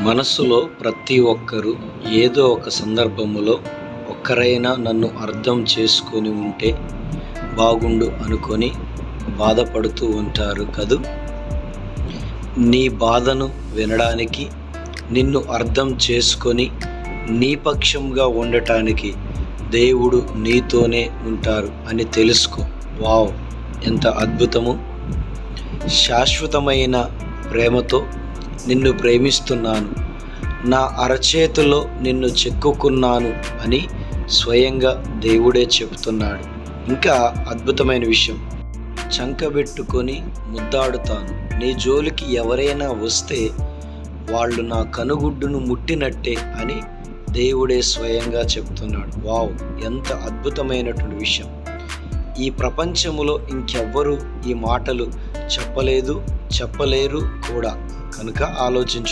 మనస్సులో ప్రతి ఒక్కరూ ఏదో ఒక సందర్భములో ఒక్కరైనా నన్ను అర్థం చేసుకొని ఉంటే బాగుండు అనుకొని బాధపడుతూ ఉంటారు కదూ. నీ బాధను వినడానికి, నిన్ను అర్థం చేసుకొని నీ పక్షంగా ఉండటానికి దేవుడు నీతోనే ఉంటారు అని తెలుసుకో. వావ్, ఎంత అద్భుతము! శాశ్వతమైన ప్రేమతో నిన్ను ప్రేమిస్తున్నాను, నా అరచేతిలో నిన్ను చెక్కుకున్నాను అని స్వయంగా దేవుడే చెబుతున్నాడు. ఇంకా అద్భుతమైన విషయం, చంకబెట్టుకొని ముద్దాడుతాను. నీ జోలికి ఎవరైనా వస్తే వాళ్ళు నా కనుగుడ్డును ముట్టినట్టే అని దేవుడే స్వయంగా చెప్తున్నాడు. వావ్, ఎంత అద్భుతమైనటువంటి విషయం! ఈ ప్రపంచములో ఇంకెవ్వరూ ఈ మాటలు చెప్పలేరు కూడా. కనుక ఆలోచించు.